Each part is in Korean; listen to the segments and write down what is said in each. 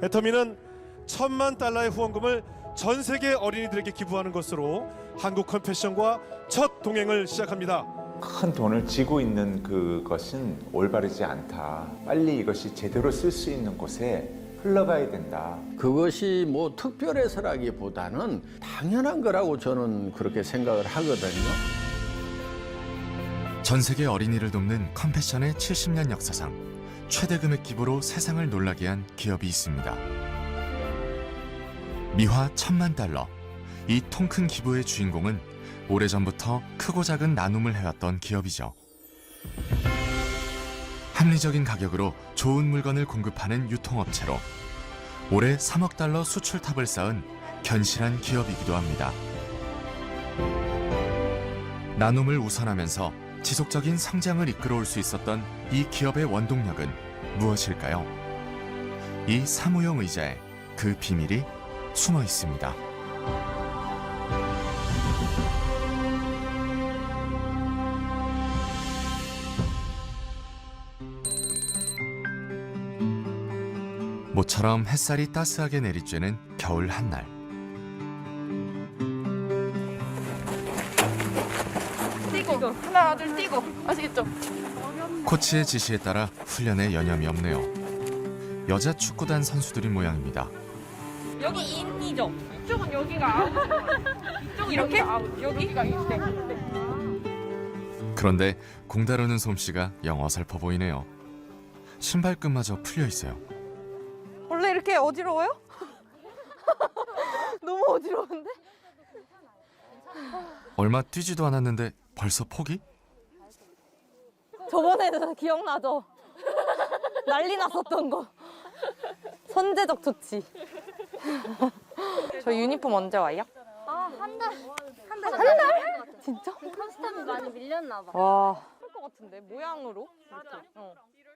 애터미는 $10,000,000의 후원금을 전 세계 어린이들에게 기부하는 것으로 한국 컴패션과 첫 동행을 시작합니다. 큰 돈을 쥐고 있는 그것은 올바르지 않다. 빨리 이것이 제대로 쓸 수 있는 곳에 흘러가야 된다. 그것이 뭐 특별해서라기보다는 당연한 거라고 저는 그렇게 생각을 하거든요. 전 세계 어린이를 돕는 컴패션의 70년 역사상 최대 금액 기부로 세상을 놀라게 한 기업이 있습니다. 미화 $10,000,000. 이 통 큰 기부의 주인공은 오래전부터 크고 작은 나눔을 해왔던 기업이죠. 합리적인 가격으로 좋은 물건을 공급하는 유통업체로 올해 $3억 수출탑을 쌓은 견실한 기업이기도 합니다. 나눔을 우선하면서 지속적인 성장을 이끌어올 수 있었던 이 기업의 원동력은 무엇일까요? 이 사무용 의자에 그 비밀이 숨어 있습니다. 모처럼 햇살이 따스하게 내리쬐는 겨울 한날. 뛰고 하나 둘 뛰고 아시겠죠? 코치의 지시에 따라 훈련에 여념이 없네요. 여자 축구단 선수들인 모양입니다. 여기 인이죠? 이쪽은 여기가 아웃. 이쪽은 이렇게? 아웃. 여기가 인. 네. 그런데 공 다루는 솜씨가 영 어설퍼 보이네요. 신발끈마저 풀려 있어요. 원래 이렇게 어지러워요? 너무 어지러운데? 얼마 뛰지도 않았는데 벌써 포기? 저번에도 기억나죠? 난리 났었던 거. 선제적 조치. 저 유니폼 언제 와요? 한 달? 진짜? 컨스텀이 많이 밀렸나 봐. 와. 그럴 것 같은데 모양으로. 이렇게.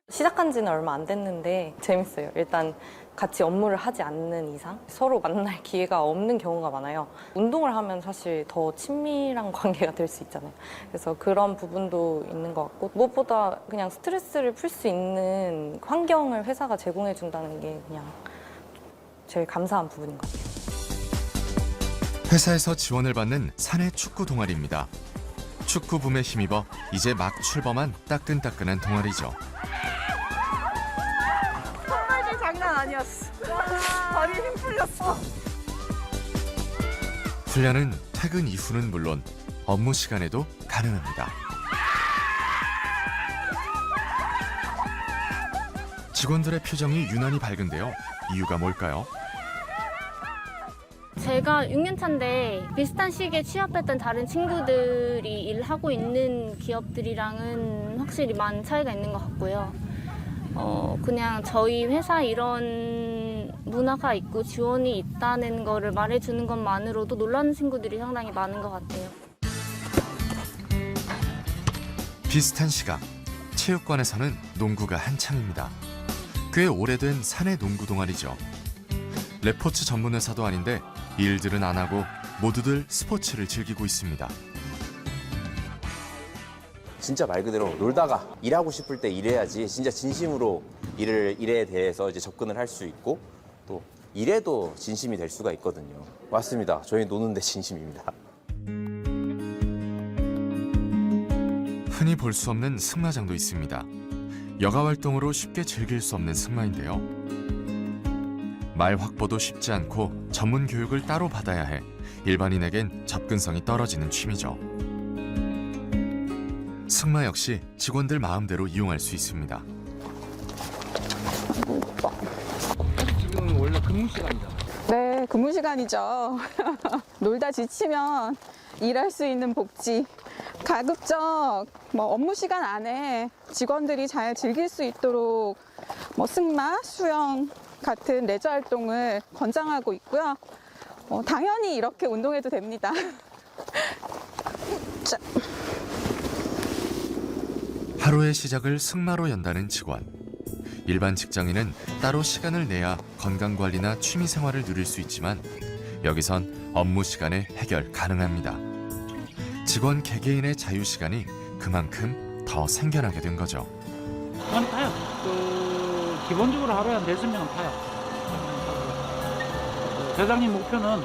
시작한 지는 얼마 안 됐는데 재밌어요. 일단 같이 업무를 하지 않는 이상 서로 만날 기회가 없는 경우가 많아요. 운동을 하면 사실 더 친밀한 관계가 될 수 있잖아요. 그래서 그런 부분도 있는 것 같고 무엇보다 그냥 스트레스를 풀 수 있는 환경을 회사가 제공해 준다는 게 그냥 제일 감사한 부분인 것 같아요. 회사에서 지원을 받는 사내 축구 동아리입니다. 축구 붐에 힘입어 이제 막 출범한 따끈따끈한 동아리죠. 첫날이 장난 아니었어. 다리 힘 풀렸어. 훈련은 퇴근 이후는 물론 업무 시간에도 가능합니다. 직원들의 표정이 유난히 밝은데요. 이유가 뭘까요? 제가 6년 차인데 비슷한 시기에 취업했던 다른 친구들이 일하고 있는 기업들이랑은 확실히 많은 차이가 있는 것 같고요. 그냥 저희 회사 이런 문화가 있고 지원이 있다는 거를 말해주는 것만으로도 놀라는 친구들이 상당히 많은 것 같아요. 비슷한 시각, 체육관에서는 농구가 한창입니다. 꽤 오래된 사내 농구 동아리죠. 레포츠 전문 회사도 아닌데 일들은 안 하고 모두들 스포츠를 즐기고 있습니다. 진짜 말 그대로 놀다가 일하고 싶을 때 일해야지 진짜 진심으로 일에 대해서 이제 접근을 할 수 있고 또 일에도 진심이 될 수가 있거든요. 맞습니다. 저희 노는데 진심입니다. 흔히 볼 수 없는 승마장도 있습니다. 여가 활동으로 쉽게 즐길 수 없는 승마인데요. 말 확보도 쉽지 않고 전문 교육을 따로 받아야 해 일반인에겐 접근성이 떨어지는 취미죠. 승마 역시 직원들 마음대로 이용할 수 있습니다. 지금은 원래 근무 시간이잖아요. 네, 근무 시간이죠. 놀다 지치면 일할 수 있는 복지. 가급적 업무 시간 안에 직원들이 잘 즐길 수 있도록 승마, 수영 같은 레저 활동을 권장하고 있고요. 당연히 이렇게 운동해도 됩니다. 자. 하루의 시작을 승마로 연다는 직원. 일반 직장인은 따로 시간을 내야 건강관리나 취미생활을 누릴 수 있지만 여기선 업무 시간에 해결 가능합니다. 직원 개개인의 자유시간이 그만큼 더 생겨나게 된 거죠. 많이 타요. 기본적으로 하루에 한 4~5명은 타요. 회장님 목표는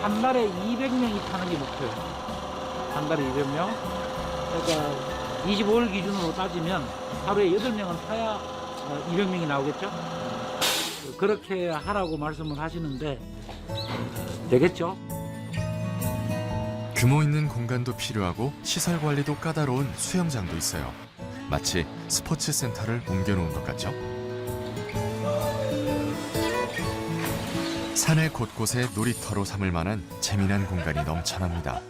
한 달에 200명이 타는 게 목표예요. 한 달에 200명. 그러니까 25일 기준으로 따지면 하루에 8명은 타야 200명이 나오겠죠. 그렇게 하라고 말씀을 하시는데 되겠죠. 규모 있는 공간도 필요하고 시설 관리도 까다로운 수영장도 있어요. 마치 스포츠 센터를 옮겨놓은 것 같죠? 산의 곳곳에 놀이터로 삼을 만한 재미난 공간이 넘쳐납니다.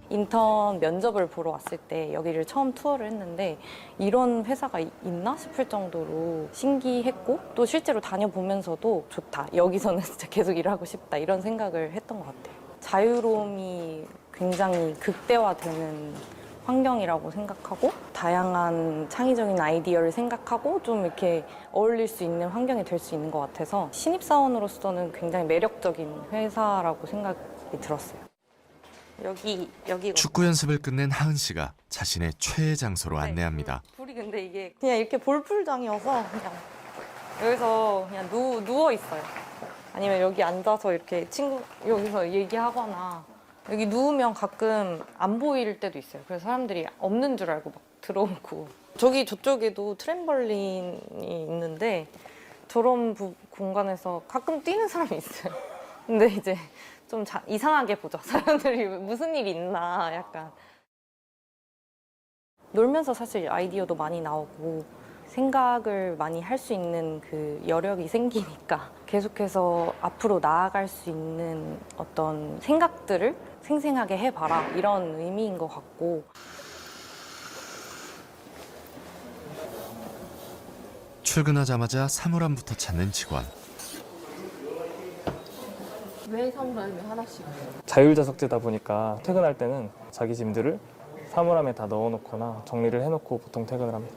인턴 면접을 보러 왔을 때 여기를 처음 투어를 했는데 이런 회사가 있나 싶을 정도로 신기했고 또 실제로 다녀보면서도 좋다. 여기서는 진짜 계속 일하고 싶다. 이런 생각을 했던 것 같아요. 자유로움이 굉장히 극대화되는 환경이라고 생각하고 다양한 창의적인 아이디어를 생각하고 좀 이렇게 어울릴 수 있는 환경이 될 수 있는 것 같아서 신입사원으로서는 굉장히 매력적인 회사라고 생각이 들었어요. 여기 축구 연습을 끝낸 하은 씨가 자신의 최애 장소로 안내합니다. 불이 근데 이게 그냥 이렇게 볼풀장이어서 그냥 여기서 그냥 누워 있어요. 아니면 여기 앉아서 이렇게 여기서 얘기하거나 여기 누우면 가끔 안 보일 때도 있어요. 그래서 사람들이 없는 줄 알고 막 들어오고 저쪽에도 트램벌린이 있는데 저런 공간에서 가끔 뛰는 사람이 있어요. 근데 이제 좀 이상하게 보죠. 사람들이 무슨 일이 있나 약간. 놀면서 사실 아이디어도 많이 나오고 생각을 많이 할 수 있는 그 여력이 생기니까 계속해서 앞으로 나아갈 수 있는 어떤 생각들을 생생하게 해봐라 이런 의미인 것 같고. 출근하자마자 사물함부터 찾는 직원. 왜 사물함이 하나씩? 자율자석제다 보니까 퇴근할 때는 자기 짐들을 사물함에 다 넣어놓거나 정리를 해놓고 보통 퇴근을 합니다.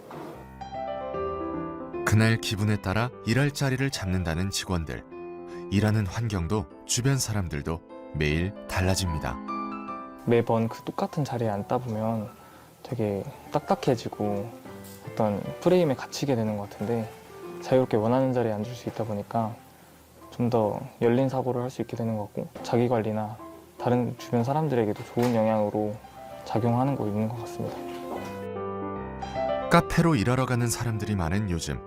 그날 기분에 따라 일할 자리를 잡는다는 직원들. 일하는 환경도 주변 사람들도 매일 달라집니다. 매번 그 똑같은 자리에 앉다 보면 되게 딱딱해지고 어떤 프레임에 갇히게 되는 것 같은데 자유롭게 원하는 자리에 앉을 수 있다 보니까 좀 더 열린 사고를 할 수 있게 되는 것 같고 자기 관리나 다른 주변 사람들에게도 좋은 영향으로 작용하는 거 있는 것 같습니다. 카페로 일하러 가는 사람들이 많은 요즘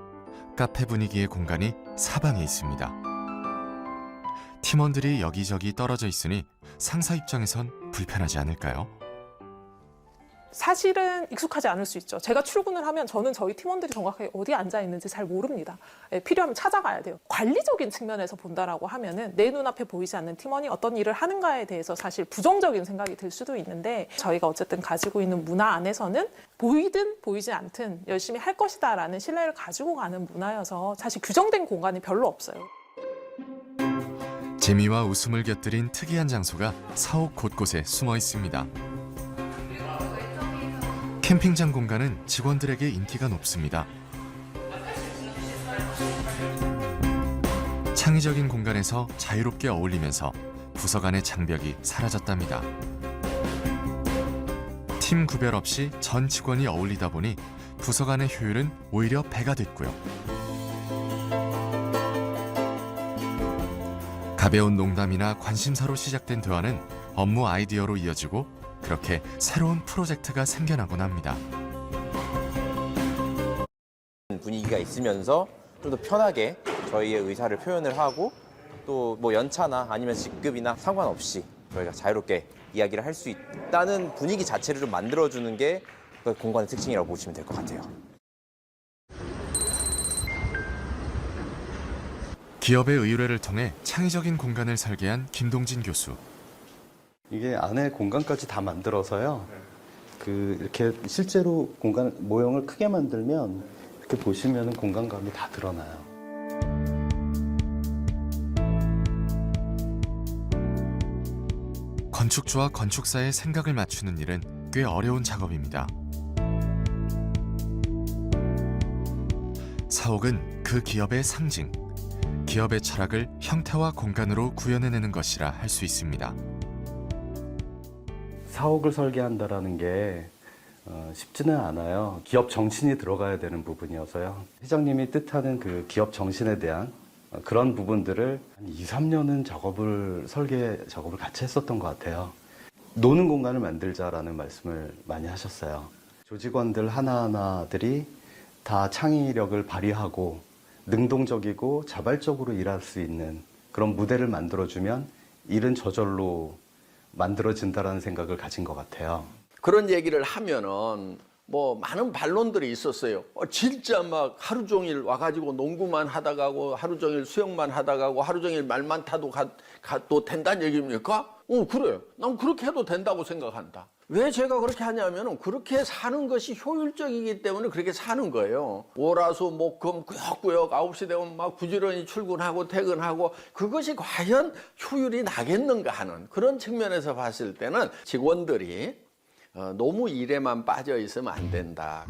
카페 분위기의 공간이 사방에 있습니다. 팀원들이 여기저기 떨어져 있으니 상사 입장에선 불편하지 않을까요? 사실은 익숙하지 않을 수 있죠. 제가 출근을 하면 저는 저희 팀원들이 정확하게 어디에 앉아 있는지 잘 모릅니다. 필요하면 찾아가야 돼요. 관리적인 측면에서 본다라고 하면은 내 눈앞에 보이지 않는 팀원이 어떤 일을 하는가에 대해서 사실 부정적인 생각이 들 수도 있는데 저희가 어쨌든 가지고 있는 문화 안에서는 보이든 보이지 않든 열심히 할 것이다라는 신뢰를 가지고 가는 문화여서 사실 규정된 공간이 별로 없어요. 재미와 웃음을 곁들인 특이한 장소가 사옥 곳곳에 숨어 있습니다. 캠핑장 공간은 직원들에게 인기가 높습니다. 창의적인 공간에서 자유롭게 어울리면서 부서 간의 장벽이 사라졌답니다. 팀 구별 없이 전 직원이 어울리다 보니 부서 간의 효율은 오히려 배가 됐고요. 가벼운 농담이나 관심사로 시작된 대화는 업무 아이디어로 이어지고 그렇게 새로운 프로젝트가 생겨나곤 합니다. 분위기가 있으면서 좀 더 편하게 저희의 의사를 표현을 하고 또 뭐 연차나 아니면 직급이나 상관없이 저희가 자유롭게 이야기를 할 수 있다는 분위기 자체를 좀 만들어주는 게 그 공간의 특징이라고 보시면 될 것 같아요. 기업의 의뢰를 통해 창의적인 공간을 설계한 김동진 교수. 이게 안에 공간까지 다 만들어서요. 이렇게 실제로 공간 모형을 크게 만들면 이렇게 보시면 공간감이 다 드러나요. 건축주와 건축사의 생각을 맞추는 일은 꽤 어려운 작업입니다. 사옥은 그 기업의 상징, 기업의 철학을 형태와 공간으로 구현해내는 것이라 할 수 있습니다. 사옥을 설계한다라는 게 쉽지는 않아요. 기업 정신이 들어가야 되는 부분이어서요. 회장님이 뜻하는 그 기업 정신에 대한 그런 부분들을 한 2, 3년은 설계 작업을 같이 했었던 것 같아요. 노는 공간을 만들자라는 말씀을 많이 하셨어요. 조직원들 하나하나들이 다 창의력을 발휘하고 능동적이고 자발적으로 일할 수 있는 그런 무대를 만들어주면 일은 저절로 만들어진다라는 생각을 가진 것 같아요. 그런 얘기를 하면은 뭐 많은 반론들이 있었어요. 진짜 막 하루 종일 와가지고 농구만 하다 가고 하루 종일 수영만 하다 가고 하루 종일 말만 타도 또 된다는 얘기입니까? 그래. 난 그렇게 해도 된다고 생각한다. 왜 제가 그렇게 하냐면은 그렇게 사는 것이 효율적이기 때문에 그렇게 사는 거예요. 월화수 목금 꾸역꾸역 9시 되면 막 부지런히 출근하고 퇴근하고 그것이 과연 효율이 나겠는가 하는 그런 측면에서 봤을 때는 직원들이 너무 일에만 빠져 있으면 안 된다.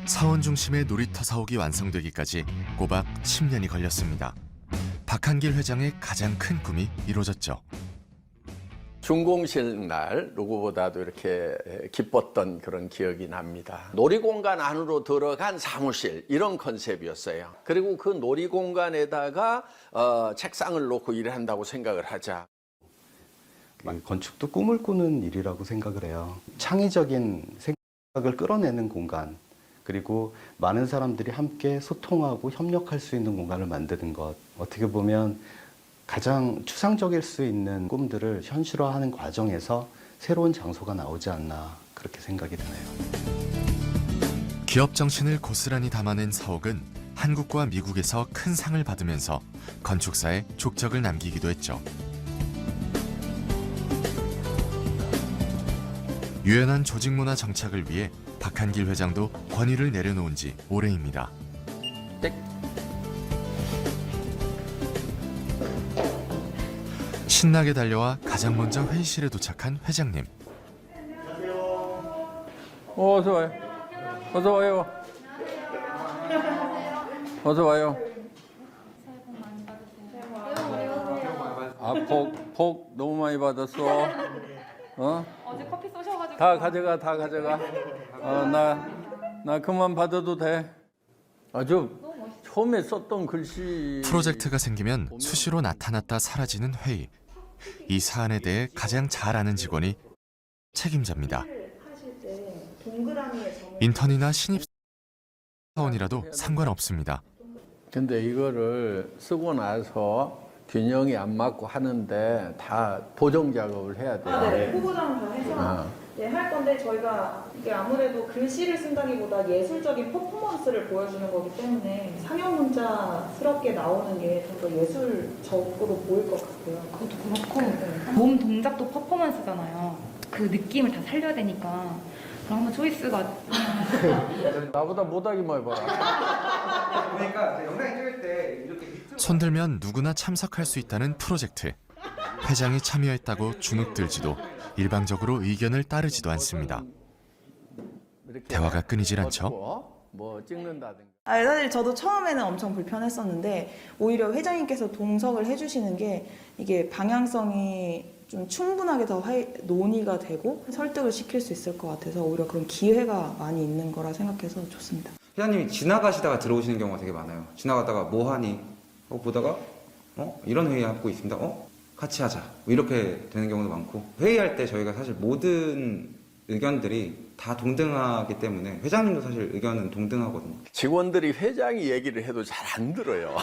사원 중심의 놀이터 사옥이 완성되기까지 꼬박 10년이 걸렸습니다. 박한길 회장의 가장 큰 꿈이 이루어졌죠. 준공식 날 누구보다도 이렇게 기뻤던 그런 기억이 납니다. 놀이공간 안으로 들어간 사무실 이런 컨셉이었어요. 그리고 그 놀이공간에다가 책상을 놓고 일을 한다고 생각을 하자. 건축도 꿈을 꾸는 일이라고 생각을 해요. 창의적인 생각을 끌어내는 공간, 그리고 많은 사람들이 함께 소통하고 협력할 수 있는 공간을 만드는 것. 어떻게 보면 가장 추상적일 수 있는 꿈들을 현실화하는 과정에서 새로운 장소가 나오지 않나 그렇게 생각이 드네요. 기업 정신을 고스란히 담아낸 사옥은 한국과 미국에서 큰 상을 받으면서 건축사에 족적을 남기기도 했죠. 유연한 조직문화 정착을 위해 박한길 회장도 권위를 내려놓은 지 오래입니다. 신나게 달려와 가장 먼저 회의실에 도착한 회장님. 어서 와요. 어서 와요. 어서 와요. 복 너무 많이 받았어. 어제 커피 쏘셔가지고 다 가져가. 나 그만 받아도 돼. 저 처음에 썼던 글씨. 프로젝트가 생기면 수시로 나타났다 사라지는 회의. 이 사안에 대해 가장 잘 아는 직원이 책임자입니다. 인턴이나 신입 사원이라도 상관없습니다. 근데 이거를 쓰고 나서 균형이 안 맞고 하는데 다 보정 작업을 해야 돼요. 네, 포고장을 다 해서 할 건데 저희가 이게 아무래도 글씨를 쓴다기보다 예술적인 퍼포먼스를 보여주는 거기 때문에 상형 문자스럽게 나오는 게 좀 더 예술적으로 보일 것 같아요. 그것도 그렇고 몸 동작도 퍼포먼스잖아요. 그 느낌을 다 살려야 되니까 그럼 한번 초이스가 나보다 못하기만 해봐라. 그러니까 영상이 찍을 때 이렇게 손들면 누구나 참석할 수 있다는 프로젝트. 회장이 참여했다고 주눅들지도 일방적으로 의견을 따르지도 않습니다. 대화가 끊이질 않죠. 뭐 찍는다든가. 사실 저도 처음에는 엄청 불편했었는데 오히려 회장님께서 동석을 해주시는 게 이게 방향성이 좀 충분하게 더 논의가 되고 설득을 시킬 수 있을 것 같아서 오히려 그런 기회가 많이 있는 거라 생각해서 좋습니다. 회장님이 지나가시다가 들어오시는 경우가 되게 많아요. 지나가다가 뭐 하니? 보다가 이런 회의 하고 있습니다. 같이 하자. 이렇게 되는 경우도 많고 회의할 때 저희가 사실 모든 의견들이 다 동등하기 때문에 회장님도 사실 의견은 동등하거든요. 직원들이 회장이 얘기를 해도 잘 안 들어요.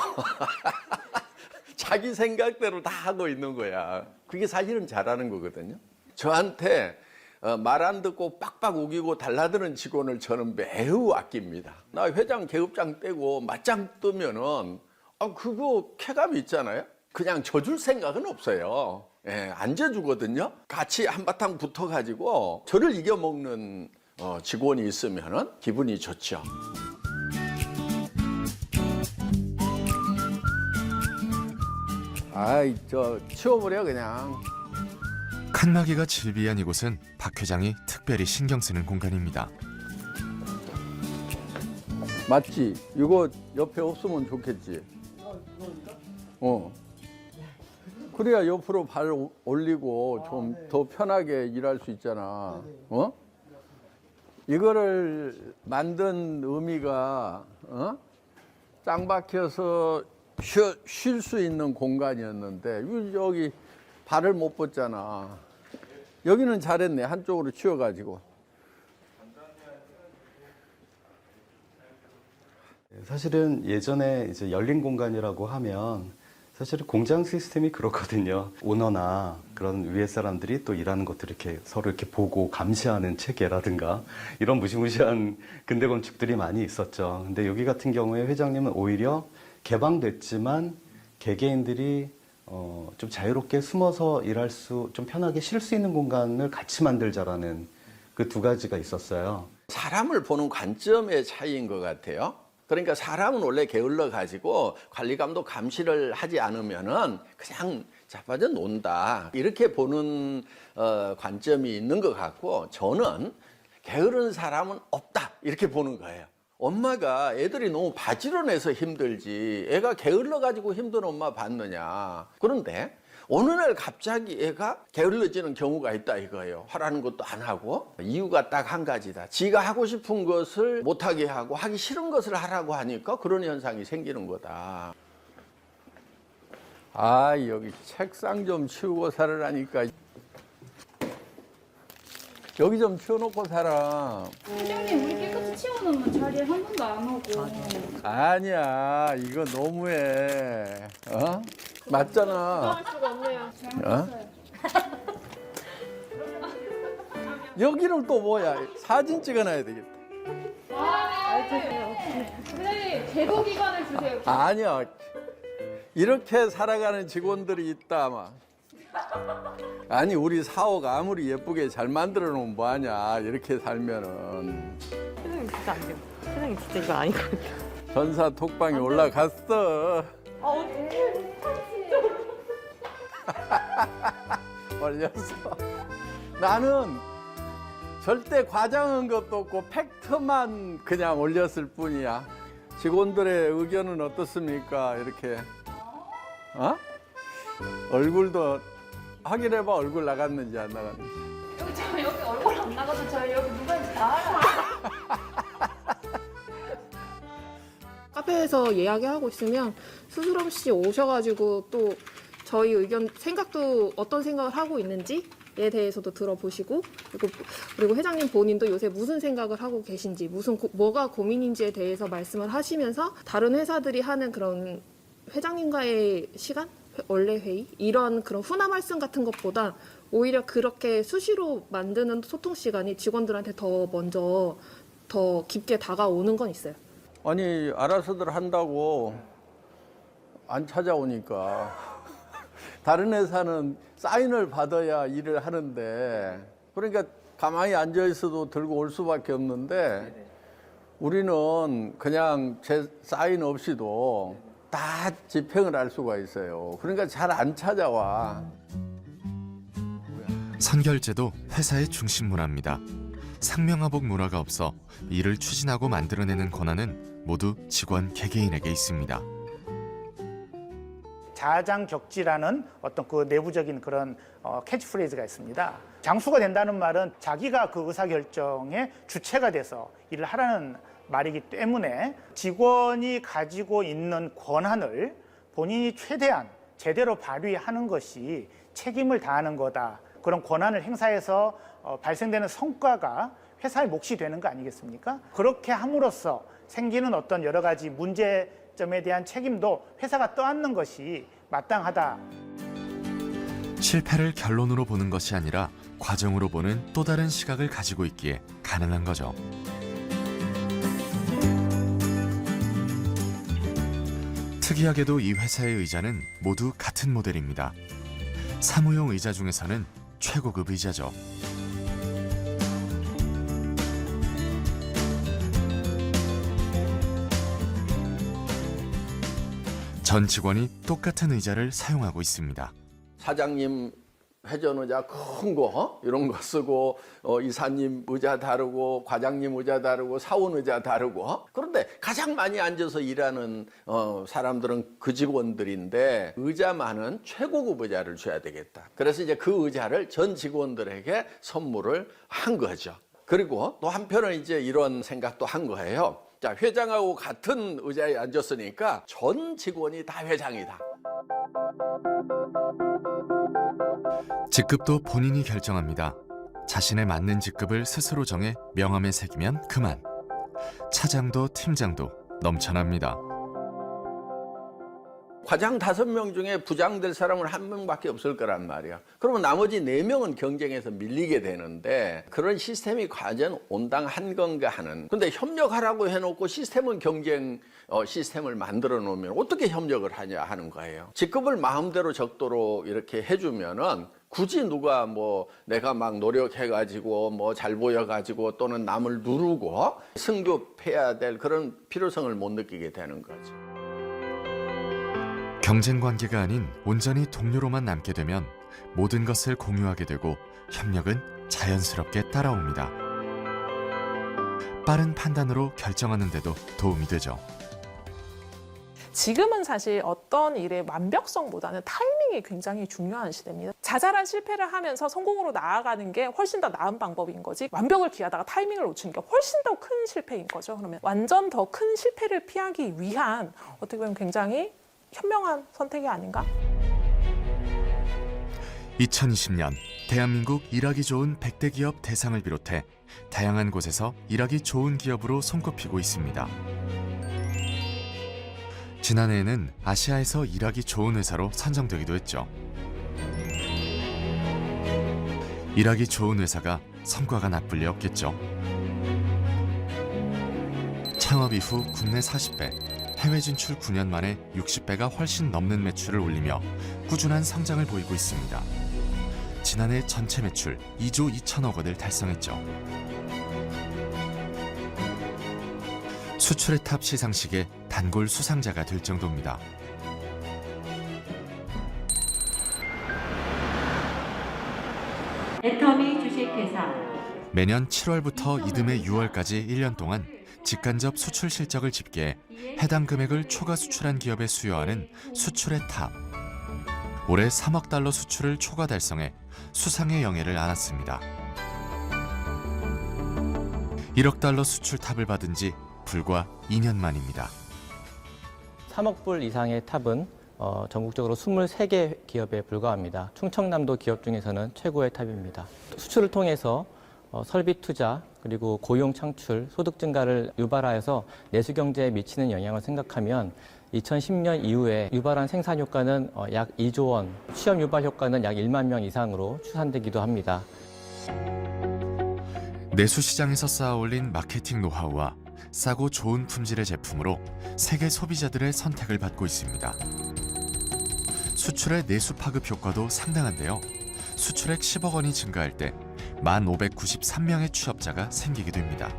자기 생각대로 다 하고 있는 거야. 그게 사실은 잘하는 거거든요. 저한테 말 안 듣고 빡빡 우기고 달라드는 직원을 저는 매우 아낍니다. 나 회장 계급장 떼고 맞짱 뜨면은 그거 쾌감이 있잖아요. 그냥 져줄 생각은 없어요. 안 져주거든요. 같이 한바탕 붙어가지고 저를 이겨먹는 직원이 있으면은 기분이 좋죠. 치워버려 그냥. 칸막이가 질비한 이곳은 박 회장이 특별히 신경 쓰는 공간입니다. 맞지? 이거 옆에 없으면 좋겠지? 그래야 옆으로 발 올리고 좀 더 편하게 일할 수 있잖아. 이거를 만든 의미가 짱 박혀서 쉴 수 있는 공간이었는데 여기 발을 못 뻗잖아. 여기는 잘했네. 한쪽으로 치워가지고. 사실은 예전에 이제 열린 공간이라고 하면 사실은 공장 시스템이 그렇거든요. 오너나 그런 위에 사람들이 또 일하는 것들을 이렇게 서로 이렇게 보고 감시하는 체계라든가 이런 무시무시한 근대 건축들이 많이 있었죠. 근데 여기 같은 경우에 회장님은 오히려 개방됐지만 개개인들이 좀 자유롭게 숨어서 일할 수, 좀 편하게 쉴 수 있는 공간을 같이 만들자라는 그 두 가지가 있었어요. 사람을 보는 관점의 차이인 것 같아요. 그러니까 사람은 원래 게을러 가지고 관리감독 감시를 하지 않으면은 그냥 자빠져 논다 이렇게 보는 관점이 있는 것 같고, 저는 게으른 사람은 없다 이렇게 보는 거예요. 엄마가 애들이 너무 바지런해서 힘들지 애가 게을러 가지고 힘든 엄마 봤느냐. 그런데 어느 날 갑자기 애가 게을러지는 경우가 있다 이거예요. 하라는 것도 안 하고. 이유가 딱 한 가지다. 지가 하고 싶은 것을 못하게 하고 하기 싫은 것을 하라고 하니까 그런 현상이 생기는 거다. 아, 여기 책상 좀 치우고 살으라니까. 여기 좀 치워놓고 살아. 회장님, 우리 깨끗이 치워놓으면 자리에 한 번도 안 오고. 아니야, 이거 너무해. 어? 맞잖아. 할 수가 없네요. 어? 여기는 또 뭐야? 사진 찍어놔야 되겠다. 회장님, 제도 기관을 주세요. 아니야. 이렇게 살아가는 직원들이 있다, 아마. 아니, 우리 사옥 아무리 예쁘게 잘 만들어 놓으면 뭐하냐. 이렇게 살면은. 회장님 진짜 안 돼요. 회장님 진짜 이거 아니거든요. 전사 톡방에 올라갔어. 어떡해. 올렸어. 나는 절대 과장한 것도 없고 팩트만 그냥 올렸을 뿐이야. 직원들의 의견은 어떻습니까? 이렇게. 어? 얼굴도 확인해봐. 얼굴 나갔는지 안 나갔는지. 여기 얼굴 안 나가도 저희 여기 누구인지 다 알아요. 카페에서 이야기하고 있으면 스스럼 없이 오셔가지고 또 저희 의견, 생각도 어떤 생각을 하고 있는지에 대해서도 들어보시고, 그리고 회장님 본인도 요새 무슨 생각을 하고 계신지, 뭐가 고민인지에 대해서 말씀을 하시면서 다른 회사들이 하는 그런 회장님과의 시간? 원래 회의? 이런 그런 훈화 말씀 같은 것보다 오히려 그렇게 수시로 만드는 소통 시간이 직원들한테 더 먼저 더 깊게 다가오는 건 있어요. 아니, 알아서들 한다고 안 찾아오니까. 다른 회사는 사인을 받아야 일을 하는데, 그러니까 가만히 앉아 있어도 들고 올 수밖에 없는데, 우리는 그냥 제 사인 없이도 다 집행을 할 수가 있어요. 그러니까 잘 안 찾아와. 선결제도 회사의 중심 문화입니다. 상명하복 문화가 없어 일을 추진하고 만들어내는 권한은 모두 직원 개개인에게 있습니다. 자장격지라는 어떤 그 내부적인 그런 캐치프레이즈가 있습니다. 장수가 된다는 말은 자기가 그 의사결정의 주체가 돼서 일을 하라는 말이기 때문에 직원이 가지고 있는 권한을 본인이 최대한 제대로 발휘하는 것이 책임을 다하는 거다. 그런 권한을 행사해서 발생되는 성과가 회사의 몫이 되는 거 아니겠습니까? 그렇게 함으로써 생기는 어떤 여러 가지 문제점에 대한 책임도 회사가 떠안는 것이 마땅하다. 실패를 결론으로 보는 것이 아니라 과정으로 보는 또 다른 시각을 가지고 있기에 가능한 거죠. 특이하게도 이 회사의 의자는 모두 같은 모델입니다. 사무용 의자 중에서는 최고급 의자죠. 전 직원이 똑같은 의자를 사용하고 있습니다. 사장님 회전 의자 큰 거 이런 거 쓰고, 이사님 의자 다르고, 과장님 의자 다르고, 사원 의자 다르고. 그런데 가장 많이 앉아서 일하는 사람들은 그 직원들인데, 의자만은 최고급 의자를 줘야 되겠다. 그래서 이제 그 의자를 전 직원들에게 선물을 한 거죠. 그리고 또 한편은 이제 이런 생각도 한 거예요. 자, 회장하고 같은 의자에 앉았으니까 전 직원이 다 회장이다. 직급도 본인이 결정합니다. 자신에 맞는 직급을 스스로 정해 명함에 새기면 그만. 차장도 팀장도 넘쳐납니다. 과장 5명 중에 부장 될 사람은 1명밖에 없을 거란 말이야. 그러면 나머지 4명은 경쟁에서 밀리게 되는데 그런 시스템이 과연 온당한 건가 하는. 근데 협력하라고 해놓고 시스템은 경쟁 시스템을 만들어 놓으면 어떻게 협력을 하냐 하는 거예요. 직급을 마음대로 적도록 이렇게 해주면은 굳이 누가 뭐 내가 막 노력해가지고 뭐 잘 보여가지고 또는 남을 누르고 승급해야 될 그런 필요성을 못 느끼게 되는 거죠. 경쟁 관계가 아닌 온전히 동료로만 남게 되면 모든 것을 공유하게 되고 협력은 자연스럽게 따라옵니다. 빠른 판단으로 결정하는 데도 도움이 되죠. 지금은 사실 어떤 일의 완벽성보다는 타이밍이 굉장히 중요한 시대입니다. 자잘한 실패를 하면서 성공으로 나아가는 게 훨씬 더 나은 방법인 거지, 완벽을 기하다가 타이밍을 놓치는 게 훨씬 더 큰 실패인 거죠. 그러면 완전 더 큰 실패를 피하기 위한 어떻게 보면 굉장히 현명한 선택이 아닌가? 2020년 대한민국 일하기 좋은 100대 기업 대상을 비롯해 다양한 곳에서 일하기 좋은 기업으로 손꼽히고 있습니다. 지난해에는 아시아에서 일하기 좋은 회사로 선정되기도 했죠. 일하기 좋은 회사가 성과가 나쁠 리 없겠죠. 창업 이후 국내 40배, 해외 진출 9년 만에 60배가 훨씬 넘는 매출을 올리며 꾸준한 성장을 보이고 있습니다. 지난해 전체 매출 2조 2천억 원을 달성했죠. 수출의 탑 시상식의 단골 수상자가 될 정도입니다. 애터미 주식회사. 매년 7월부터 이듬해 6월까지 1년 동안 직간접 수출 실적을 집계해 해당 금액을 초과 수출한 기업에 수여하는 수출의 탑. 올해 3억 달러 수출을 초과 달성해 수상의 영예를 안았습니다. 1억 달러 수출 탑을 받은 지 불과 2년 만입니다. 3억 불 이상의 탑은 전국적으로 23개 기업에 불과합니다. 충청남도 기업 중에서는 최고의 탑입니다. 수출을 통해서 설비 투자, 그리고 고용 창출, 소득 증가를 유발하여서 내수 경제에 미치는 영향을 생각하면 2010년 이후에 유발한 생산 효과는 약 2조 원, 취업 유발 효과는 약 1만 명 이상으로 추산되기도 합니다. 내수 시장에서 쌓아올린 마케팅 노하우와 싸고 좋은 품질의 제품으로 세계 소비자들의 선택을 받고 있습니다. 수출의 내수 파급 효과도 상당한데요. 수출액 10억 원이 증가할 때 1,593명의 취업자가 생기게 됩니다.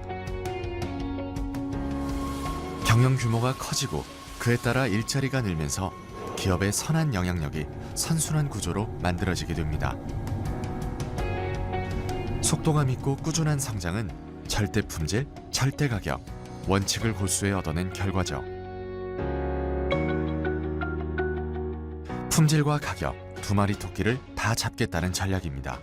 경영 규모가 커지고 그에 따라 일자리가 늘면서 기업의 선한 영향력이 선순환 구조로 만들어지게 됩니다. 속도감 있고 꾸준한 성장은 절대 품질, 절대 가격, 원칙을 고수해 얻어낸 결과죠. 품질과 가격, 두 마리 토끼를 다 잡겠다는 전략입니다.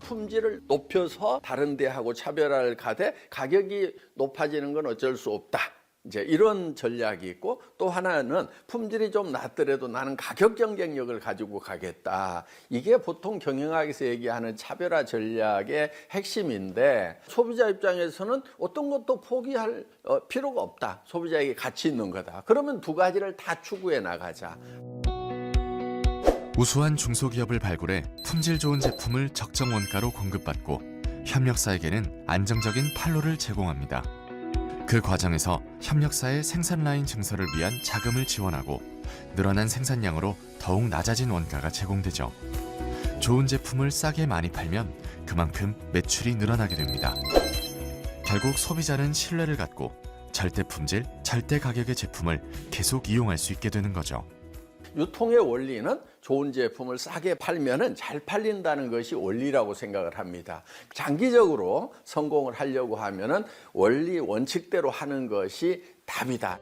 품질을 높여서 다른 데하고 차별화를 가되 가격이 높아지는 건 어쩔 수 없다. 이제 이런 전략이 있고, 또 하나는 품질이 좀 낮더라도 나는 가격 경쟁력을 가지고 가겠다. 이게 보통 경영학에서 얘기하는 차별화 전략의 핵심인데, 소비자 입장에서는 어떤 것도 포기할 필요가 없다. 소비자에게 가치 있는 거다. 그러면 두 가지를 다 추구해 나가자. 우수한 중소기업을 발굴해 품질 좋은 제품을 적정 원가로 공급받고 협력사에게는 안정적인 판로를 제공합니다. 그 과정에서 협력사의 생산 라인 증설을 위한 자금을 지원하고 늘어난 생산량으로 더욱 낮아진 원가가 제공되죠. 좋은 제품을 싸게 많이 팔면 그만큼 매출이 늘어나게 됩니다. 결국 소비자는 신뢰를 갖고 절대 품질, 절대 가격의 제품을 계속 이용할 수 있게 되는 거죠. 유통의 원리는 좋은 제품을 싸게 팔면은 잘 팔린다는 것이 원리라고 생각을 합니다. 장기적으로 성공을 하려고 하면은 원리 원칙대로 하는 것이 답이다.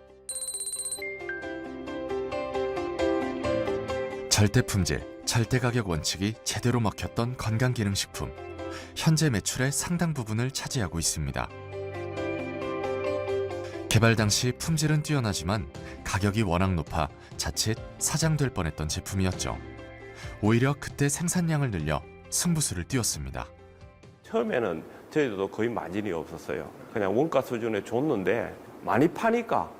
절대 품질, 절대 가격 원칙이 제대로 먹혔던 건강기능식품. 현재 매출의 상당 부분을 차지하고 있습니다. 개발 당시 품질은 뛰어나지만 가격이 워낙 높아 자칫 사장될 뻔했던 제품이었죠. 오히려 그때 생산량을 늘려 승부수를 띄웠습니다. 처음에는 저희도 거의 마진이 없었어요. 그냥 원가 수준에 줬는데 많이 파니까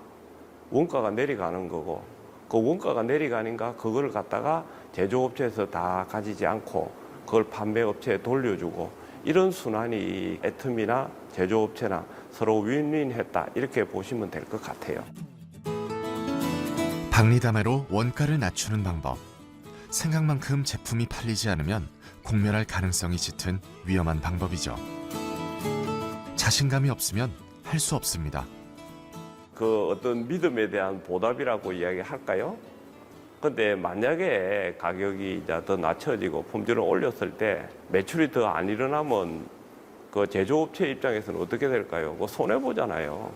원가가 내려가는 거고, 그 원가가 내려가니까 그걸 갖다가 제조업체에서 다 가지지 않고 그걸 판매업체에 돌려주고, 이런 순환이 애텀이나 제조업체나 서로 윈윈했다, 이렇게 보시면 될 것 같아요. 박리담회로 원가를 낮추는 방법. 생각만큼 제품이 팔리지 않으면 공멸할 가능성이 짙은 위험한 방법이죠. 자신감이 없으면 할 수 없습니다. 그 어떤 믿음에 대한 보답이라고 이야기할까요? 근데 만약에 가격이 이제 더 낮춰지고 품질을 올렸을 때 매출이 더 안 일어나면 그 제조업체 입장에서는 어떻게 될까요? 그 손해 보잖아요.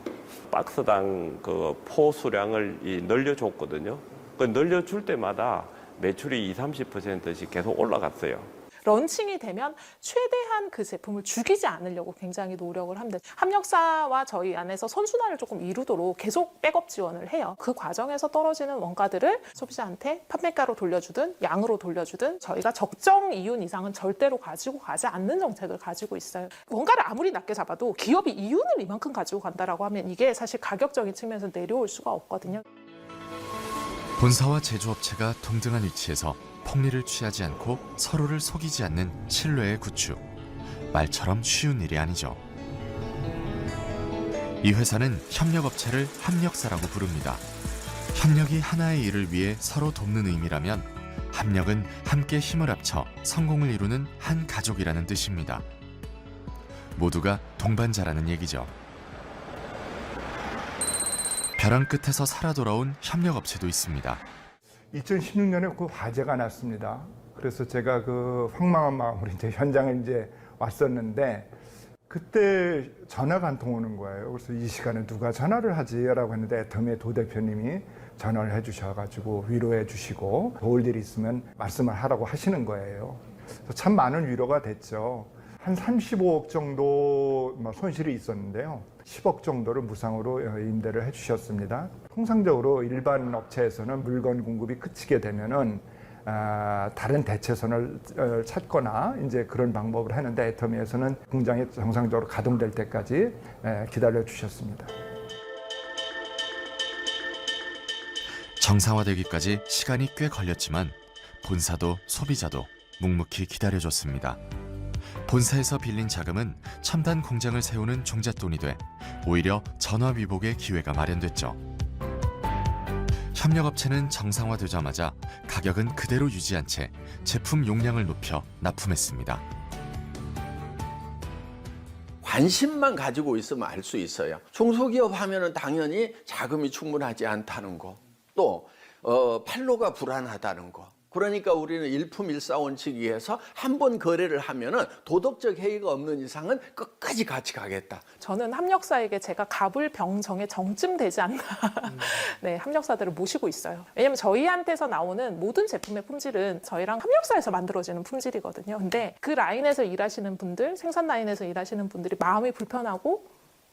박스당 그 포 수량을 늘려줬거든요. 그 늘려줄 때마다 매출이 20-30%씩 계속 올라갔어요. 런칭이 되면 최대한 그 제품을 죽이지 않으려고 굉장히 노력을 합니다. 협력사와 저희 안에서 선순환을 조금 이루도록 계속 백업 지원을 해요. 그 과정에서 떨어지는 원가들을 소비자한테 판매가로 돌려주든 양으로 돌려주든 저희가 적정 이윤 이상은 절대로 가지고 가지 않는 정책을 가지고 있어요. 원가를 아무리 낮게 잡아도 기업이 이윤을 이만큼 가지고 간다라고 하면 이게 사실 가격적인 측면에서 내려올 수가 없거든요. 본사와 제조업체가 동등한 위치에서 폭리를 취하지 않고 서로를 속이지 않는 신뢰의 구축. 말처럼 쉬운 일이 아니죠. 이 회사는 협력업체를 합력사라고 부릅니다. 협력이 하나의 일을 위해 서로 돕는 의미라면 합력은 함께 힘을 합쳐 성공을 이루는 한 가족이라는 뜻입니다. 모두가 동반자라는 얘기죠. 벼랑 끝에서 살아 돌아온 협력업체도 있습니다. 2016년에 그 화재가 났습니다. 그래서 제가 그 황망한 마음으로 이제 현장에 이제 왔었는데, 그때 전화가 한 통 오는 거예요. 그래서 이 시간에 누가 전화를 하지라고 했는데 애터미의 도 대표님이 전화를 해주셔가지고 위로해 주시고 도울 일이 있으면 말씀을 하라고 하시는 거예요. 그래서 참 많은 위로가 됐죠. 한 35억 정도 손실이 있었는데요. 10억 정도를 무상으로 임대를 해주셨습니다. 통상적으로 일반 업체에서는 물건 공급이 그치게 되면은 다른 대체선을 찾거나 이제 그런 방법을 하는데, 애터미에서는 공장이 정상적으로 가동될 때까지 기다려 주셨습니다. 정상화되기까지 시간이 꽤 걸렸지만 본사도 소비자도 묵묵히 기다려줬습니다. 본사에서 빌린 자금은 첨단 공장을 세우는 종잣돈이 돼 오히려 전화위복의 기회가 마련됐죠. 협력업체는 정상화되자마자 가격은 그대로 유지한 채 제품 용량을 높여 납품했습니다. 관심만 가지고 있으면 알 수 있어요. 중소기업 하면은 당연히 자금이 충분하지 않다는 거, 또 판로가 불안하다는 거. 그러니까 우리는 일품일사원칙위에서 한 번 거래를 하면은 도덕적 해이가 없는 이상은 끝까지 같이 가겠다. 저는 합력사에게 제가 갑을병정에 정쯤되지 않나 네, 합력사들을 모시고 있어요. 왜냐면 저희한테서 나오는 모든 제품의 품질은 저희랑 합력사에서 만들어지는 품질이거든요. 근데 그 라인에서 일하시는 분들, 생산 라인에서 일하시는 분들이 마음이 불편하고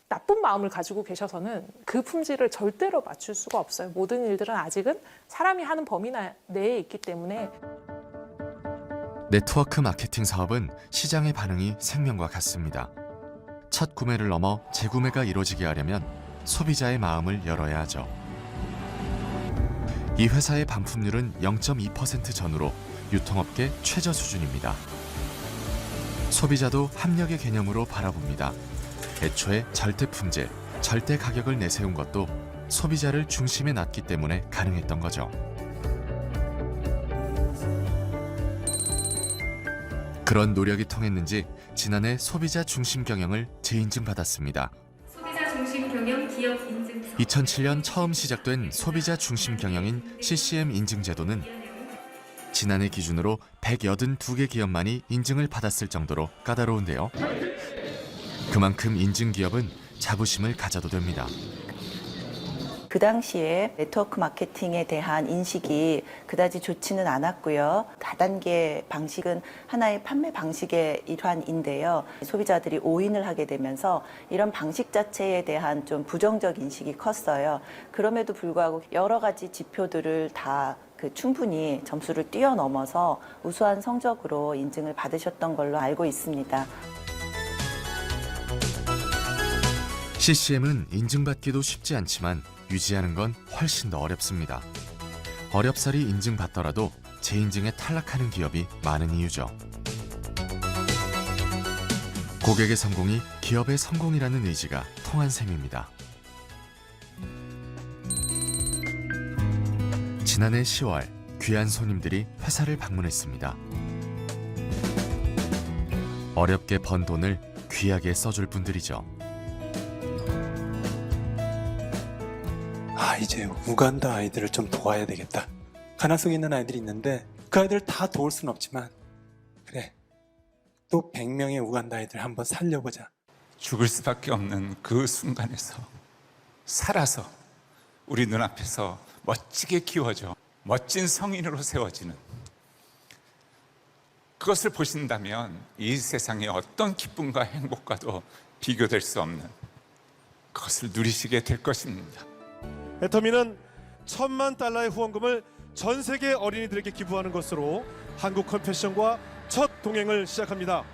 나쁜 마음을 가지고 계셔서는 그 품질을 절대로 맞출 수가 없어요. 모든 일들은 아직은 사람이 하는 범위 내에 있기 때문에. 네트워크 마케팅 사업은 시장의 반응이 생명과 같습니다. 첫 구매를 넘어 재구매가 이루어지게 하려면 소비자의 마음을 열어야 하죠. 이 회사의 반품률은 0.2% 전후로 유통업계 최저 수준입니다. 소비자도 합력의 개념으로 바라봅니다. 애초에 절대 품질, 절대 가격을 내세운 것도 소비자를 중심에 놨기 때문에 가능했던 거죠. 그런 노력이 통했는지 지난해 소비자 중심 경영을 재인증받았습니다. 소비자 중심 경영 기업 인증. 2007년 처음 시작된 소비자 중심 경영인 CCM 인증 제도는 지난해 기준으로 182개 기업만이 인증을 받았을 정도로 까다로운데요. 그만큼 인증 기업은 자부심을 가져도 됩니다. 그 당시에 네트워크 마케팅에 대한 인식이 그다지 좋지는 않았고요. 다단계 방식은 하나의 판매 방식의 일환인데요. 소비자들이 오인을 하게 되면서 이런 방식 자체에 대한 좀 부정적 인식이 컸어요. 그럼에도 불구하고 여러 가지 지표들을 다 충분히 점수를 뛰어넘어서 우수한 성적으로 인증을 받으셨던 걸로 알고 있습니다. CCM은 인증받기도 쉽지 않지만 유지하는 건 훨씬 더 어렵습니다. 어렵사리 인증받더라도 재인증에 탈락하는 기업이 많은 이유죠. 고객의 성공이 기업의 성공이라는 의지가 통한 셈입니다. 지난해 10월 귀한 손님들이 회사를 방문했습니다. 어렵게 번 돈을 귀하게 써줄 분들이죠. 이제 우간다 아이들을 좀 도와야 되겠다. 가난성에 있는 아이들이 있는데 그 아이들을 다 도울 수는 없지만 그래, 또 100명의 우간다 아이들 한번 살려보자. 죽을 수밖에 없는 그 순간에서 살아서 우리 눈앞에서 멋지게 키워져 멋진 성인으로 세워지는 그것을 보신다면 이 세상의 어떤 기쁨과 행복과도 비교될 수 없는 그것을 누리시게 될 것입니다. 애터미는 $10,000,000의 후원금을 전 세계 어린이들에게 기부하는 것으로 한국 컴패션과 첫 동행을 시작합니다.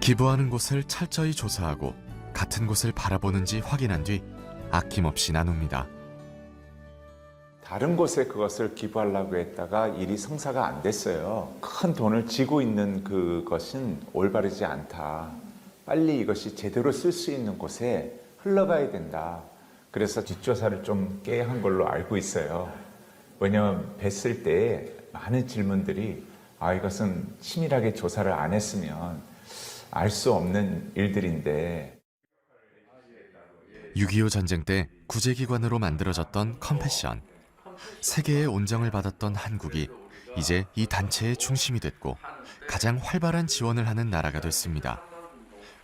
기부하는 곳을 철저히 조사하고 같은 곳을 바라보는지 확인한 뒤 아낌없이 나눕니다. 다른 곳에 그것을 기부하려고 했다가 일이 성사가 안 됐어요. 큰 돈을 쥐고 있는 그것은 올바르지 않다. 빨리 이것이 제대로 쓸 수 있는 곳에 흘러가야 된다. 그래서 뒷조사를 좀 깨야 한 걸로 알고 있어요. 왜냐하면 뵀을 때 많은 질문들이 이것은 치밀하게 조사를 안 했으면 알 수 없는 일들인데 6.25 전쟁 때 구제기관으로 만들어졌던 컴패션. 세계의 온정을 받았던 한국이 이제 이 단체의 중심이 됐고 가장 활발한 지원을 하는 나라가 됐습니다.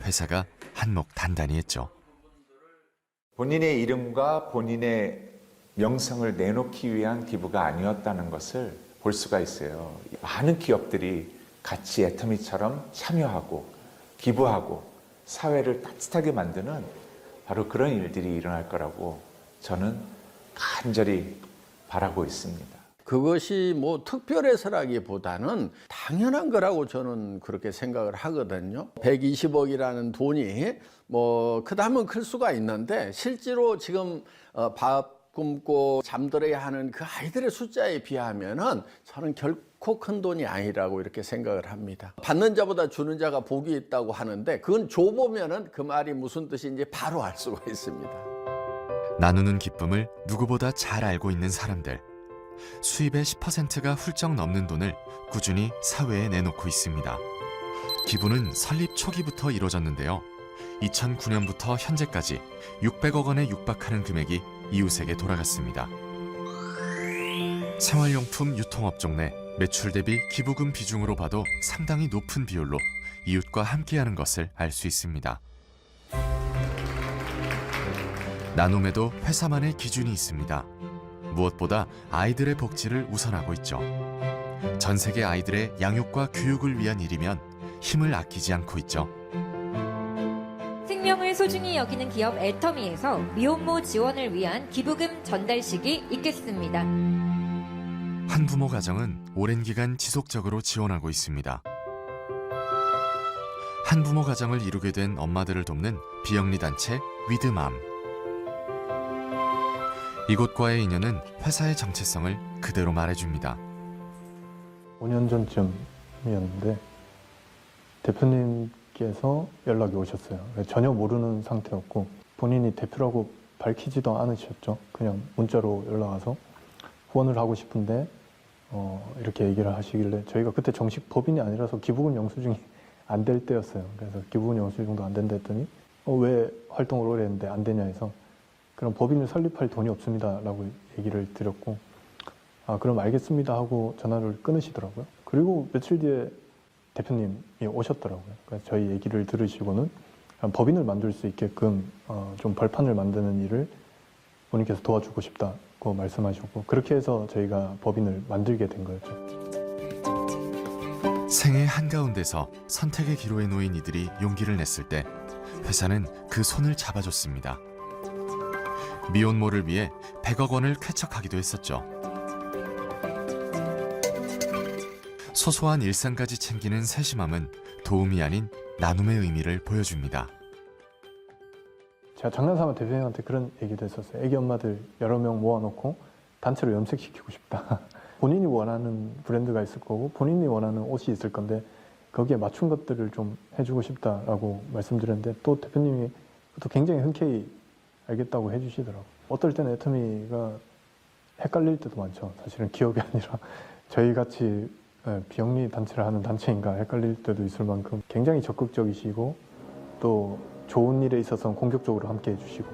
회사가 한몫 단단히 했죠. 본인의 이름과 본인의 명성을 내놓기 위한 기부가 아니었다는 것을 볼 수가 있어요. 많은 기업들이 같이 애터미처럼 참여하고 기부하고 사회를 따뜻하게 만드는 바로 그런 일들이 일어날 거라고 저는 간절히 바라고 있습니다. 그것이 뭐 특별해서라기보다는 당연한 거라고 저는 그렇게 생각을 하거든요. 120억이라는 돈이 뭐 크다면 클 수가 있는데 실제로 지금 밥 굶고 잠들어야 하는 그 아이들의 숫자에 비하면은 저는 결코 큰 돈이 아니라고 이렇게 생각을 합니다. 받는 자보다 주는 자가 복이 있다고 하는데 그건 줘보면은 그 말이 무슨 뜻인지 바로 알 수가 있습니다. 나누는 기쁨을 누구보다 잘 알고 있는 사람들. 수입의 10%가 훌쩍 넘는 돈을 꾸준히 사회에 내놓고 있습니다. 기부는 설립 초기부터 이루어졌는데요. 2009년부터 현재까지 600억 원에 육박하는 금액이 이웃에게 돌아갔습니다. 생활용품 유통업종 내 매출 대비 기부금 비중으로 봐도 상당히 높은 비율로 이웃과 함께하는 것을 알 수 있습니다. 나눔에도 회사만의 기준이 있습니다. 무엇보다 아이들의 복지를 우선하고 있죠. 전 세계 아이들의 양육과 교육을 위한 일이면 힘을 아끼지 않고 있죠. 생명을 소중히 여기는 기업 애터미에서 미혼모 지원을 위한 기부금 전달식이 있겠습니다. 한부모 가정은 오랜 기간 지속적으로 지원하고 있습니다. 한부모 가정을 이루게 된 엄마들을 돕는 비영리 단체 위드맘. 이곳과의 인연은 회사의 정체성을 그대로 말해줍니다. 5년 전쯤이었는데 대표님께서 연락이 오셨어요. 전혀 모르는 상태였고 본인이 대표라고 밝히지도 않으셨죠. 그냥 문자로 연락 와서 후원을 하고 싶은데 이렇게 얘기를 하시길래 저희가 그때 정식 법인이 아니라서 기부금 영수증이 안 될 때였어요. 그래서 기부금 영수증도 안 된다 했더니 왜 활동을 오래 했는데 안 되냐 해서 그럼 법인을 설립할 돈이 없습니다 라고 얘기를 드렸고 그럼 알겠습니다 하고 전화를 끊으시더라고요. 그리고 며칠 뒤에 대표님이 오셨더라고요. 그래서 저희 얘기를 들으시고는 법인을 만들 수 있게끔 좀 벌판을 만드는 일을 본인께서 도와주고 싶다고 말씀하셨고 그렇게 해서 저희가 법인을 만들게 된 거였죠. 생애 한가운데서 선택의 기로에 놓인 이들이 용기를 냈을 때 회사는 그 손을 잡아줬습니다. 미혼모를 위해 100억 원을 쾌척하기도 했었죠. 소소한 일상까지 챙기는 세심함은 도움이 아닌 나눔의 의미를 보여줍니다. 제가 장난삼아 대표님한테 그런 얘기도 했었어요. 애기 엄마들 여러 명 모아놓고 단체로 염색시키고 싶다. 본인이 원하는 브랜드가 있을 거고 본인이 원하는 옷이 있을 건데 거기에 맞춘 것들을 좀 해주고 싶다라고 말씀드렸는데 또 대표님이 또 굉장히 흔쾌히 알겠다고 해주시더라고요. 어떨 때는 애터미가 헷갈릴 때도 많죠. 사실은 기업이 아니라 저희같이 비영리 단체를 하는 단체인가 헷갈릴 때도 있을 만큼 굉장히 적극적이시고 또 좋은 일에 있어서는 공격적으로 함께 해주시고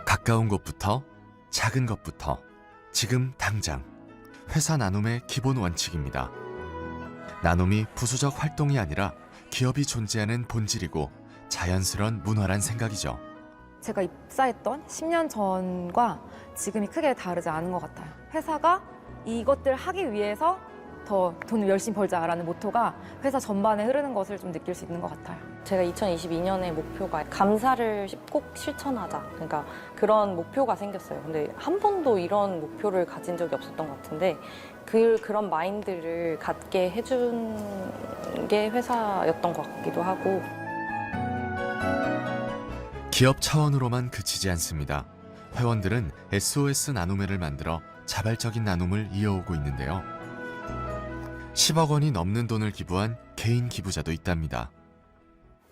가까운 곳부터 작은 것부터 지금 당장 회사 나눔의 기본 원칙입니다. 나눔이 부수적 활동이 아니라 기업이 존재하는 본질이고 자연스러운 문화란 생각이죠. 제가 입사했던 10년 전과 지금이 크게 다르지 않은 것 같아요. 회사가 이것들 하기 위해서 더 돈을 열심히 벌자라는 모토가 회사 전반에 흐르는 것을 좀 느낄 수 있는 것 같아요. 제가 2022년에 목표가 감사를 꼭 실천하자. 그러니까 그런 목표가 생겼어요. 근데 한 번도 이런 목표를 가진 적이 없었던 것 같은데 그런 마인드를 갖게 해준 게 회사였던 것 같기도 하고. 기업 차원으로만 그치지 않습니다. 회원들은 SOS 나눔회를 만들어 자발적인 나눔을 이어오고 있는데요. 10억 원이 넘는 돈을 기부한 개인 기부자도 있답니다.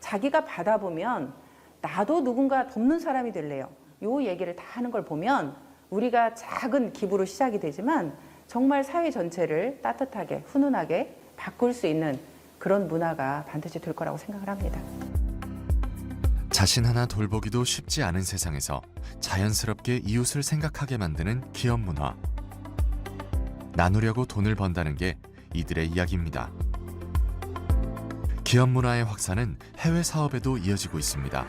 자기가 받아보면 나도 누군가 돕는 사람이 될래요. 요 얘기를 다 하는 걸 보면 우리가 작은 기부로 시작이 되지만 정말 사회 전체를 따뜻하게 훈훈하게 바꿀 수 있는 그런 문화가 반드시 될 거라고 생각을 합니다. 자신 하나 돌보기도 쉽지 않은 세상에서 자연스럽게 이웃을 생각하게 만드는 기업 문화. 나누려고 돈을 번다는 게 이들의 이야기입니다. 기업 문화의 확산은 해외 사업에도 이어지고 있습니다.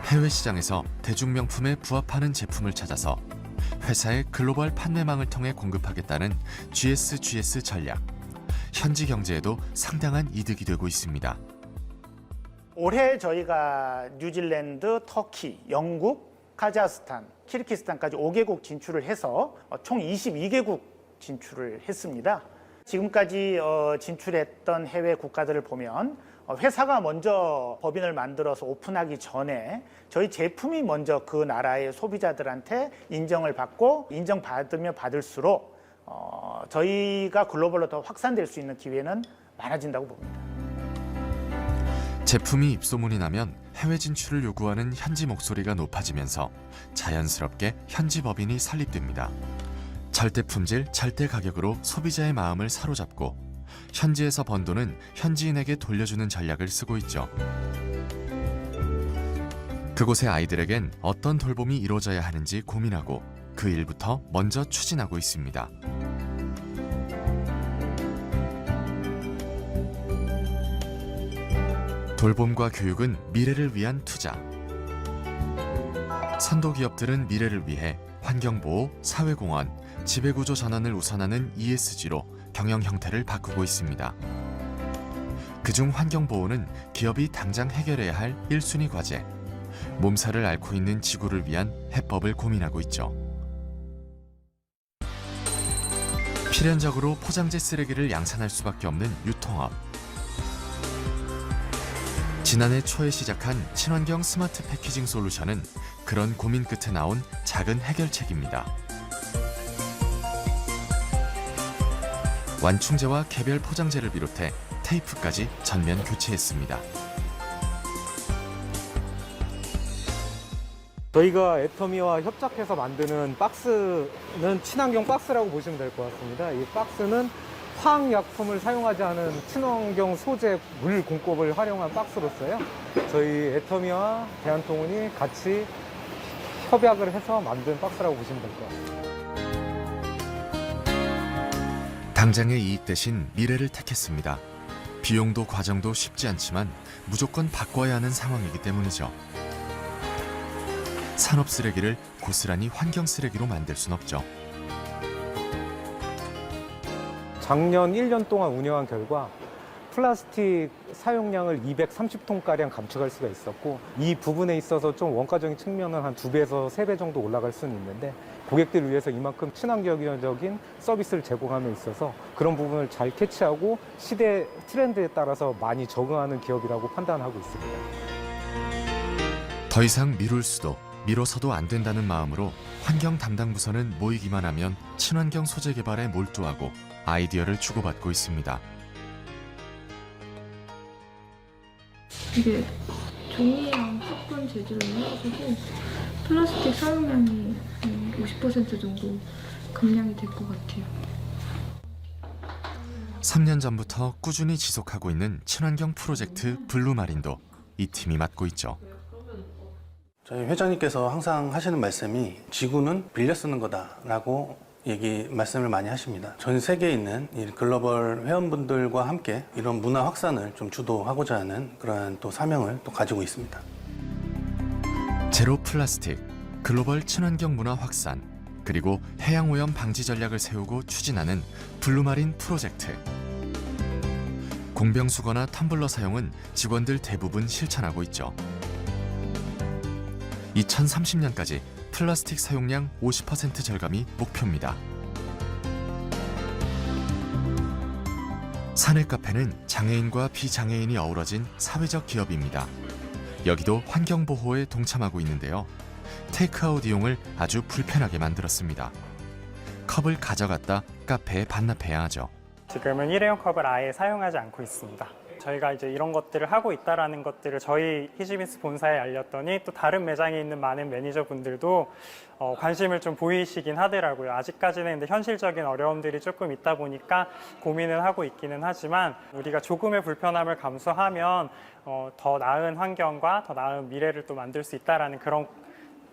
해외 시장에서 대중명품에 부합하는 제품을 찾아서 회사의 글로벌 판매망을 통해 공급하겠다는 GSGS 전략. 현지 경제에도 상당한 이득이 되고 있습니다. 올해 저희가 뉴질랜드, 터키, 영국, 카자흐스탄, 키르기스탄까지 5개국 진출을 해서 총 22개국 진출을 했습니다. 지금까지 진출했던 해외 국가들을 보면 회사가 먼저 법인을 만들어서 오픈하기 전에 저희 제품이 먼저 그 나라의 소비자들한테 인정을 받고 인정받으면 받을수록 저희가 글로벌로 더 확산될 수 있는 기회는 많아진다고 봅니다. 제품이 입소문이 나면 해외 진출을 요구하는 현지 목소리가 높아지면서 자연스럽게 현지 법인이 설립됩니다. 절대 품질, 절대 가격으로 소비자의 마음을 사로잡고 현지에서 번 돈은 현지인에게 돌려주는 전략을 쓰고 있죠. 그곳의 아이들에겐 어떤 돌봄이 이루어져야 하는지 고민하고 그 일부터 먼저 추진하고 있습니다. 돌봄과 교육은 미래를 위한 투자. 선도 기업들은 미래를 위해 환경보호, 사회공헌, 지배구조 전환을 우선하는 ESG로 경영 형태를 바꾸고 있습니다. 그중 환경보호는 기업이 당장 해결해야 할 1순위 과제, 몸살을 앓고 있는 지구를 위한 해법을 고민하고 있죠. 필연적으로 포장재 쓰레기를 양산할 수밖에 없는 유통업. 지난해 초에 시작한 친환경 스마트 패키징 솔루션은 그런 고민 끝에 나온 작은 해결책입니다. 완충제와 개별 포장재를 비롯해 테이프까지 전면 교체했습니다. 저희가 애터미와 협작해서 만드는 박스는 친환경 박스라고 보시면 될 것 같습니다. 이 박스는 화학약품을 사용하지 않은 친환경 소재 물 공법을 활용한 박스로서요. 저희 애터미와 대한통운이 같이 협약을 해서 만든 박스라고 보시면 될 것 같습니다. 당장의 이익 대신 미래를 택했습니다. 비용도 과정도 쉽지 않지만 무조건 바꿔야 하는 상황이기 때문이죠. 산업 쓰레기를 고스란히 환경 쓰레기로 만들 순 없죠. 작년 1년 동안 운영한 결과 플라스틱 사용량을 230톤가량 감축할 수가 있었고, 이 부분에 있어서 좀 원가적인 측면은 한 2배에서 3배 정도 올라갈 수는 있는데, 고객들을 위해서 이만큼 친환경적인 서비스를 제공함에 있어서 그런 부분을 잘 캐치하고 시대 트렌드에 따라서 많이 적응하는 기업이라고 판단하고 있습니다. 더 이상 미룰 수도 미뤄서도 안 된다는 마음으로 환경 담당 부서는 모이기만 하면 친환경 소재 개발에 몰두하고 아이디어를 주고받고 있습니다. 이게 종이랑 섞은 재질로 해가지고 플라스틱 사용량이 50% 정도 감량이 될 것 같아요. 3년 전부터 꾸준히 지속하고 있는 친환경 프로젝트 블루마린도 이 팀이 맡고 있죠. 저희 회장님께서 항상 하시는 말씀이 지구는 빌려 쓰는 거다라고 말씀을 많이 하십니다. 전 세계에 있는 이 글로벌 회원분들과 함께 이런 문화 확산을 좀 주도하고자 하는 그러한 또 사명을 또 가지고 있습니다. 제로 플라스틱, 글로벌 친환경 문화 확산, 그리고 해양 오염 방지 전략을 세우고 추진하는 블루마린 프로젝트. 공병수거나 텀블러 사용은 직원들 대부분 실천하고 있죠. 2030년까지 플라스틱 사용량 50% 절감이 목표입니다. 사내 카페는 장애인과 비장애인이 어우러진 사회적 기업입니다. 여기도 환경 보호에 동참하고 있는데요. 테이크아웃 이용을 아주 불편하게 만들었습니다. 컵을 가져갔다 카페에 반납해야 하죠. 지금은 일회용 컵을 아예 사용하지 않고 있습니다. 저희가 이제 이런 것들을 하고 있다라는 것들을 저희 히지빈스 본사에 알렸더니 또 다른 매장에 있는 많은 매니저분들도 관심을 좀 보이시긴 하더라고요. 아직까지는 근데 현실적인 어려움들이 조금 있다 보니까 고민을 하고 있기는 하지만 우리가 조금의 불편함을 감수하면 더 나은 환경과 더 나은 미래를 또 만들 수 있다라는 그런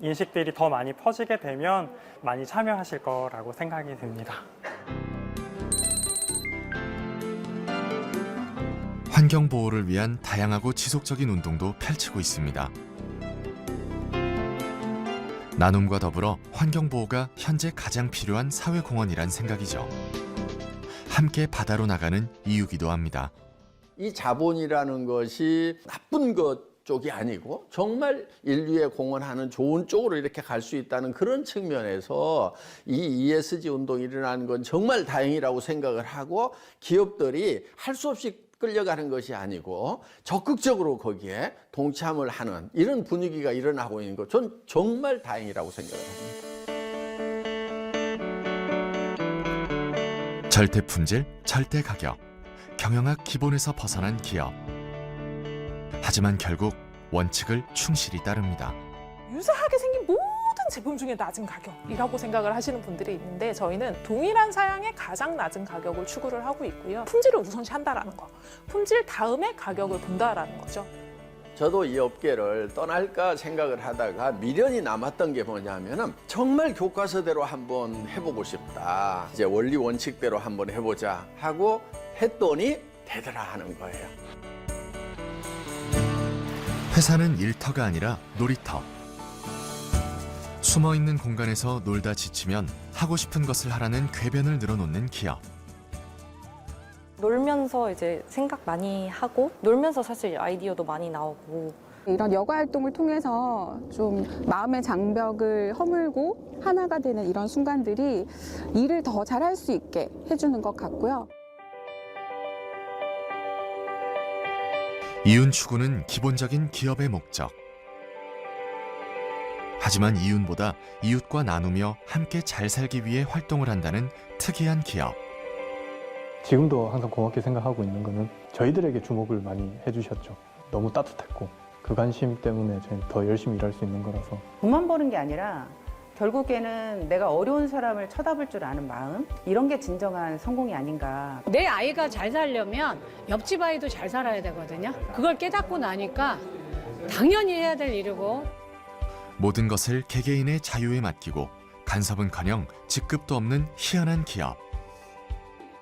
인식들이 더 많이 퍼지게 되면 많이 참여하실 거라고 생각이 듭니다. 환경 보호를 위한 다양하고 지속적인 운동도 펼치고 있습니다. 나눔과 더불어 환경 보호가 현재 가장 필요한 사회 공헌이란 생각이죠. 함께 바다로 나가는 이유기도 합니다. 이 자본이라는 것이 나쁜 것 쪽이 아니고 정말 인류에 공헌하는 좋은 쪽으로 이렇게 갈 수 있다는 그런 측면에서 이 ESG 운동이 일어나는 건 정말 다행이라고 생각을 하고, 기업들이 할 수 없이 끌려가는 것이 아니고 적극적으로 거기에 동참을 하는 이런 분위기가 일어나고 있는 것, 전 정말 다행이라고 생각을 합니다. 절대 품질, 절대 가격, 경영학 기본에서 벗어난 기업. 하지만 결국 원칙을 충실히 따릅니다. 유사하게 생긴 모든 제품 중에 낮은 가격이라고 생각을 하시는 분들이 있는데, 저희는 동일한 사양의 가장 낮은 가격을 추구를 하고 있고요. 품질을 우선시한다라는 거, 품질 다음에 가격을 본다라는 거죠. 저도 이 업계를 떠날까 생각을 하다가 미련이 남았던 게 뭐냐면은 정말 교과서대로 한번 해보고 싶다. 이제 원리 원칙대로 한번 해보자 하고 했더니 되더라 하는 거예요. 회사는 일터가 아니라 놀이터. 숨어있는 공간에서 놀다 지치면 하고 싶은 것을 하라는 궤변을 늘어놓는 기업. 놀면서 이제 생각 많이 하고, 놀면서 사실 아이디어도 많이 나오고. 이런 여가 활동을 통해서 좀 마음의 장벽을 허물고 하나가 되는 이런 순간들이 일을 더 잘할 수 있게 해주는 것 같고요. 이윤 추구는 기본적인 기업의 목적. 하지만 이윤보다 이웃과 나누며 함께 잘 살기 위해 활동을 한다는 특이한 기업. 지금도 항상 고맙게 생각하고 있는 거는 저희들에게 주목을 많이 해주셨죠. 너무 따뜻했고 그 관심 때문에 저희 더 열심히 일할 수 있는 거라서. 돈만 버는 게 아니라 결국에는 내가 어려운 사람을 쳐다볼 줄 아는 마음, 이런 게 진정한 성공이 아닌가. 내 아이가 잘 살려면 옆집 아이도 잘 살아야 되거든요. 그걸 깨닫고 나니까 당연히 해야 될 일이고. 모든 것을 개개인의 자유에 맡기고 간섭은커녕 직급도 없는 희한한 기업.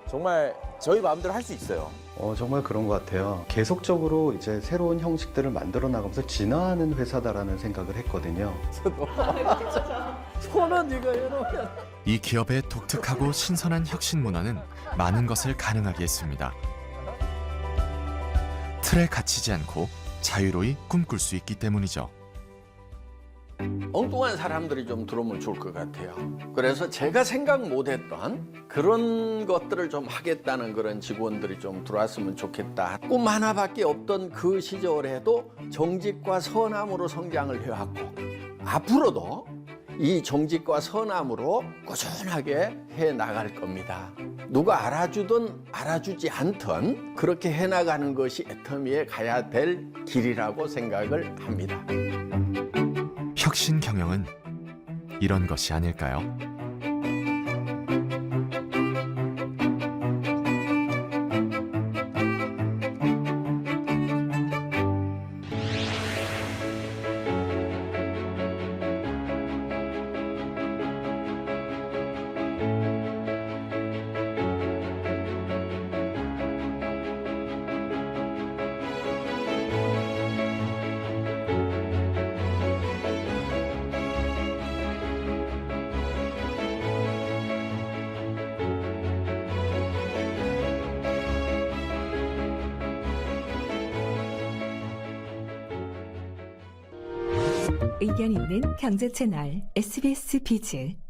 정말 저희 마음대로 할 수 있어요. 정말 그런 것 같아요. 계속적으로 이제 새로운 형식들을 만들어 나가면서 진화하는 회사다라는 생각을 했거든요. 손은 이거 해놓으면. 이 기업의 독특하고 신선한 혁신 문화는 많은 것을 가능하게 했습니다. 틀에 갇히지 않고 자유로이 꿈꿀 수 있기 때문이죠. 엉뚱한 사람들이 좀 들어오면 좋을 것 같아요. 그래서 제가 생각 못했던 그런 것들을 좀 하겠다는 그런 직원들이 좀 들어왔으면 좋겠다. 꿈 하나밖에 없던 그 시절에도 정직과 선함으로 성장을 해왔고 앞으로도 이 정직과 선함으로 꾸준하게 해나갈 겁니다. 누가 알아주든 알아주지 않든 그렇게 해나가는 것이 애터미에 가야 될 길이라고 생각을 합니다. 혁신 경영은 이런 것이 아닐까요? 의견 있는 경제 채널 SBS 비즈.